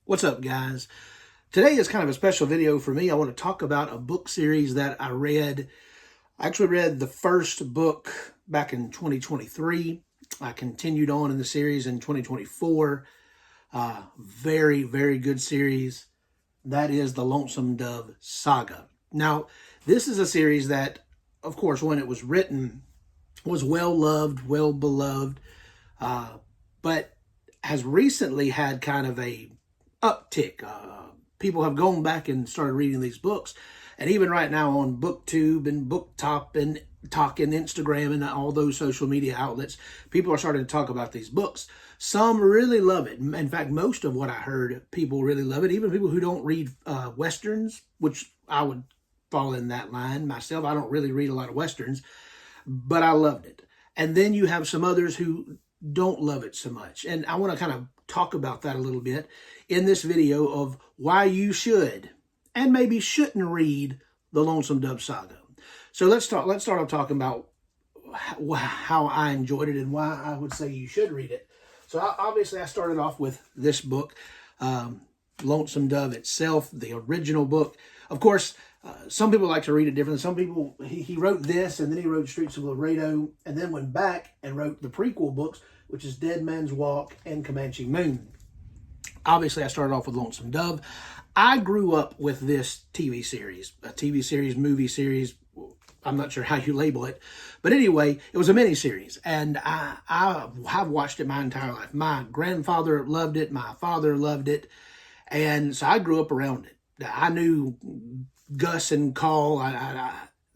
What's up, guys? Today is kind of a special video for me. I want to talk about a book series that I read. I actually read the first book back in 2023. I continued on in the series in 2024. Very, very good series. That is the Lonesome Dove Saga. Now, this is a series that, of course, when it was written, was well loved, well beloved, but has recently had kind of a uptick. People have gone back and started reading these books. And even right now on BookTube and BookTok and Talking Instagram and all those social media outlets, people are starting to talk about these books. Some really love it. In fact, most of what I heard, people really love it. Even people who don't read Westerns, which I would fall in that line myself. I don't really read a lot of Westerns, but I loved it. And then you have some others who don't love it so much. And I want to kind of talk about that a little bit in this video of why you should and maybe shouldn't read the Lonesome Dove Saga. So let's start off talking about how I enjoyed it and why I would say you should read it. So obviously I started off with this book, Lonesome Dove itself, the original book. Of course, some people like to read it differently. Some people, he wrote this and then he wrote Streets of Laredo and then went back and wrote the prequel books, which is Dead Man's Walk and Comanche Moon. Obviously, I started off with Lonesome Dove. I grew up with this TV series, movie series. I'm not sure how you label it. But anyway, it was a miniseries. And I have watched it my entire life. My grandfather loved it. My father loved it. And so I grew up around it. I knew Gus and Call.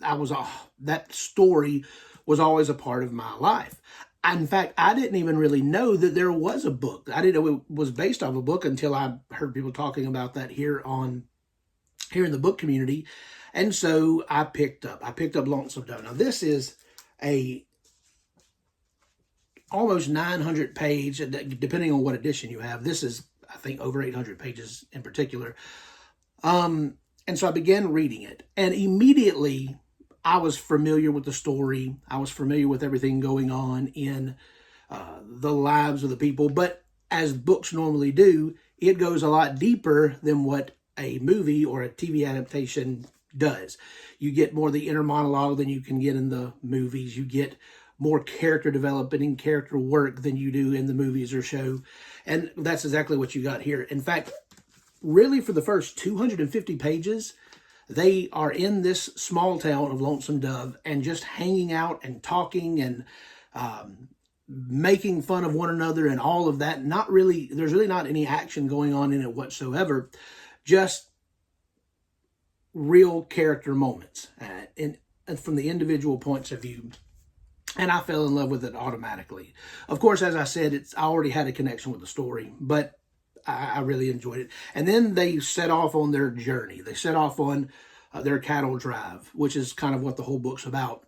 That story was always a part of my life. In fact, I didn't even really know that there was a book. I didn't know it was based off a book until I heard people talking about that here in the book community. And so I picked up Lonesome Dove. Now this is a almost 900 page, depending on what edition you have. This is, I think, over 800 pages in particular. And so I began reading it, and immediately I was familiar with the story. I was familiar with everything going on in the lives of the people. But as books normally do, it goes a lot deeper than what a movie or a TV adaptation does. You get more of the inner monologue than you can get in the movies. You get more character development and character work than you do in the movies or show. And that's exactly what you got here. In fact, really for the first 250 pages, they are in this small town of Lonesome Dove and just hanging out and talking and making fun of one another and all of that. There's really not any action going on in it whatsoever. Just real character moments and from the individual points of view. And I fell in love with it automatically. Of course, as I said, I already had a connection with the story, but I really enjoyed it. And then they set off on their journey. They set off on their cattle drive, which is kind of what the whole book's about.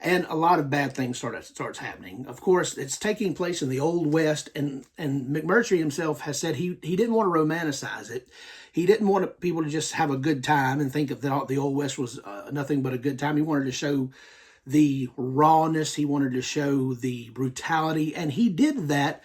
And a lot of bad things starts happening. Of course, it's taking place in the Old West, and McMurtry himself has said he didn't want to romanticize it. He didn't want people to just have a good time and think of the Old West was nothing but a good time. He wanted to show the rawness. He wanted to show the brutality. And he did that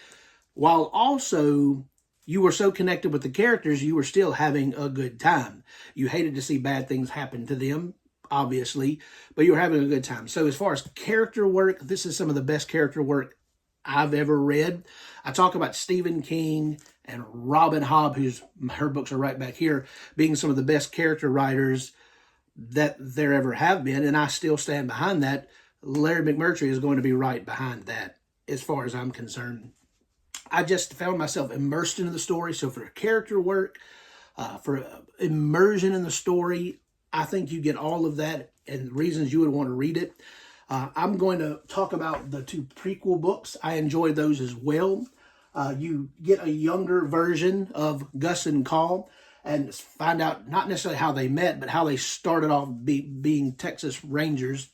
while also you were so connected with the characters, you were still having a good time. You hated to see bad things happen to them, obviously, but you were having a good time. So as far as character work, this is some of the best character work I've ever read. I talk about Stephen King and Robin Hobb, her books are right back here, being some of the best character writers that there ever have been, and I still stand behind that. Larry McMurtry is going to be right behind that as far as I'm concerned. I just found myself immersed into the story. So for character work, for immersion in the story, I think you get all of that and reasons you would want to read it. I'm going to talk about the two prequel books. I enjoyed those as well. You get a younger version of Gus and Call and find out not necessarily how they met, but how they started off being Texas Rangers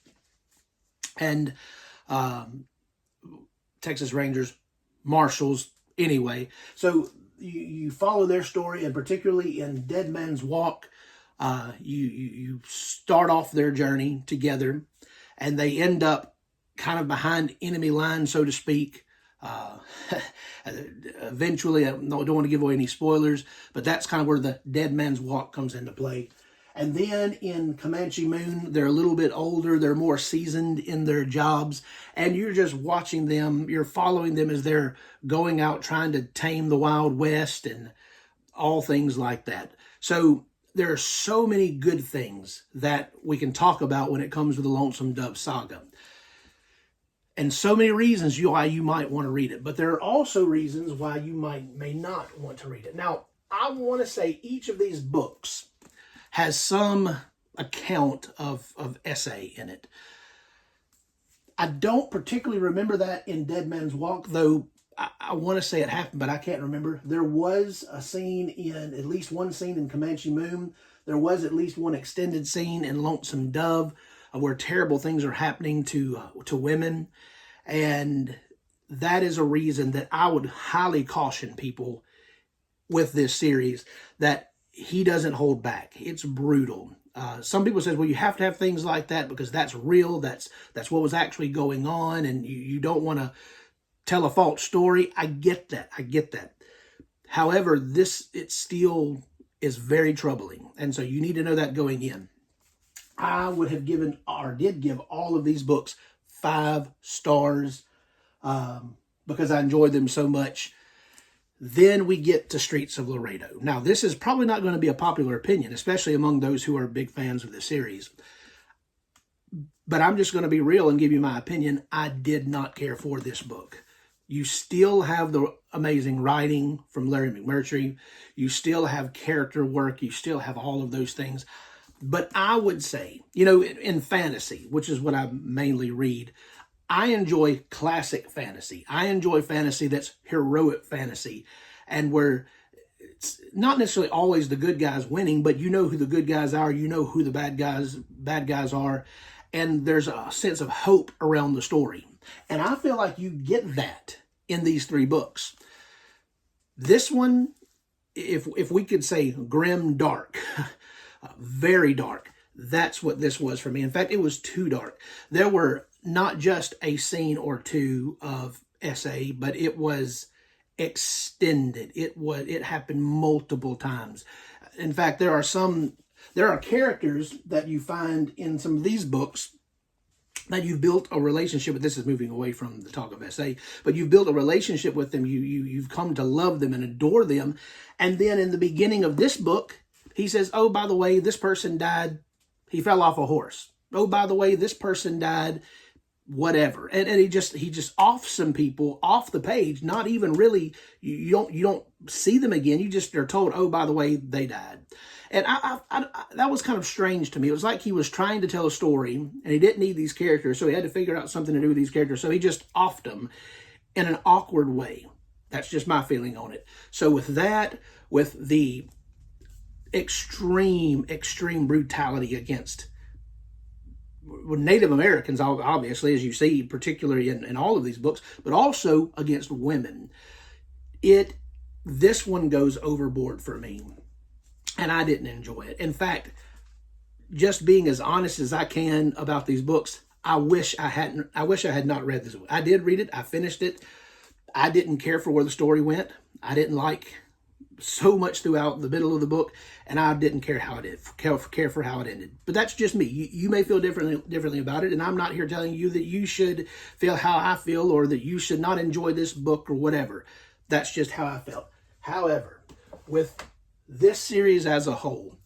and Texas Rangers Marshals anyway. So you follow their story, and particularly in Dead Man's Walk, you start off their journey together, and they end up kind of behind enemy lines, so to speak. Uh, eventually, I don't want to give away any spoilers, but that's kind of where the Dead Man's Walk comes into play. And then in Comanche Moon, they're a little bit older, they're more seasoned in their jobs, and you're just watching them, you're following them as they're going out trying to tame the Wild West and all things like that. So there are so many good things that we can talk about when it comes to the Lonesome Dove Saga. And so many reasons why you might want to read it. But there are also reasons why you may not want to read it. Now, I want to say each of these books has some account of essay in it. I don't particularly remember that in Dead Man's Walk, though I want to say it happened, but I can't remember. There was a scene at least one scene in Comanche Moon. There was at least one extended scene in Lonesome Dove where terrible things are happening to women. And that is a reason that I would highly caution people with this series that he doesn't hold back. It's brutal. Some people say, well, you have to have things like that because that's real. That's what was actually going on. And you don't want to tell a false story. I get that. However, it still is very troubling. And so you need to know that going in. I would have given, or did give, all of these books 5 stars because I enjoyed them so much. Then we get to Streets of Laredo. Now, this is probably not going to be a popular opinion, especially among those who are big fans of the series. But I'm just going to be real and give you my opinion. I did not care for this book. You still have the amazing writing from Larry McMurtry. You still have character work. You still have all of those things. But I would say, in fantasy, which is what I mainly read, I enjoy classic fantasy. I enjoy fantasy that's heroic fantasy, and where it's not necessarily always the good guys winning, but you know who the good guys are, you know who the bad guys are, and there's a sense of hope around the story. And I feel like you get that in these 3 books. This one, if we could say grim dark, very dark, that's what this was for me. In fact, it was too dark. There were not just a scene or 2 of essay, but it was extended. It happened multiple times. In fact, there are characters that you find in some of these books that you've built a relationship with. This is moving away from the talk of essay, but you've built a relationship with them. You've come to love them and adore them. And then in the beginning of this book, he says, oh, by the way, this person died. He fell off a horse. Oh, by the way, this person died, whatever. And he just offs some people off the page, not even really, you don't see them again. You just are told, oh, by the way, they died. And I that was kind of strange to me. It was like he was trying to tell a story and he didn't need these characters, so he had to figure out something to do with these characters. So he just offed them in an awkward way. That's just my feeling on it. So with that, with the extreme brutality against Native Americans, obviously, as you see, particularly in all of these books, but also against women, this one goes overboard for me. And I didn't enjoy it. In fact, just being as honest as I can about these books, I wish I had not read this book. I did read it. I finished it. I didn't care for where the story went. I didn't like so much throughout the middle of the book, and I didn't care care for how it ended. But that's just me. You may feel differently about it, and I'm not here telling you that you should feel how I feel or that you should not enjoy this book or whatever. That's just how I felt. However, with this series as a whole,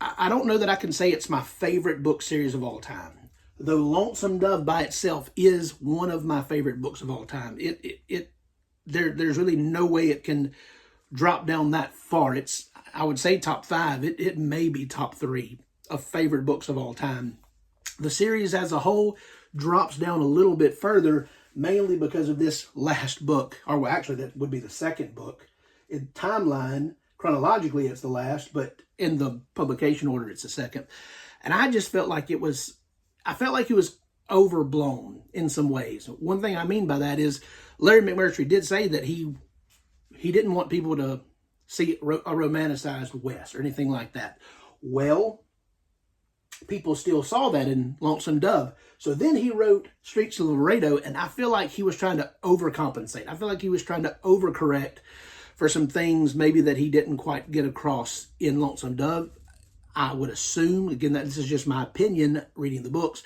I don't know that I can say it's my favorite book series of all time. Though Lonesome Dove by itself is one of my favorite books of all time. There's really no way it can drop down that far. I would say top 5. It may be top 3 of favorite books of all time. The series as a whole drops down a little bit further, mainly because of this last book, or well, actually that would be the second book. In timeline, chronologically, it's the last, but in the publication order, it's the second. And I just felt like it was overblown in some ways. One thing I mean by that is Larry McMurtry did say that he didn't want people to see a romanticized West or anything like that. Well, people still saw that in Lonesome Dove. So then he wrote Streets of Laredo, and I feel like he was trying to overcompensate. I feel like he was trying to overcorrect for some things maybe that he didn't quite get across in Lonesome Dove. I would assume, again, that this is just my opinion reading the books,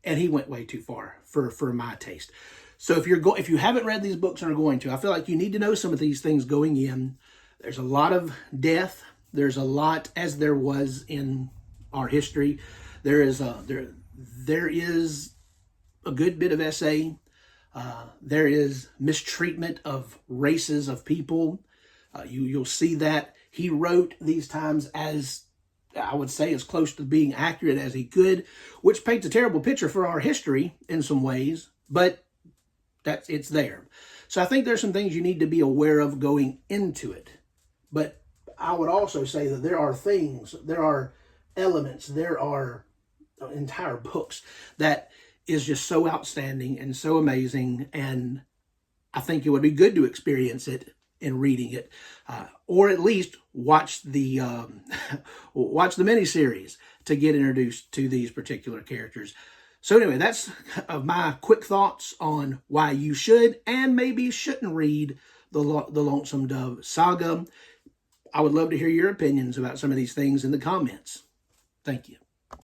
and he went way too far for my taste. So if you haven't read these books and are going to, I feel like you need to know some of these things going in. There's a lot of death. There's a lot, as there was in our history. There is a good bit of essay. There is mistreatment of races of people. You'll see that. He wrote these times, as I would say, as close to being accurate as he could, which paints a terrible picture for our history in some ways, but it's there. So I think there's some things you need to be aware of going into it. But I would also say that there are things, there are elements, there are entire books that is just so outstanding and so amazing, and I think it would be good to experience it in reading it, or at least watch the miniseries to get introduced to these particular characters. So anyway, that's my quick thoughts on why you should and maybe shouldn't read the Lonesome Dove Saga. I would love to hear your opinions about some of these things in the comments. Thank you.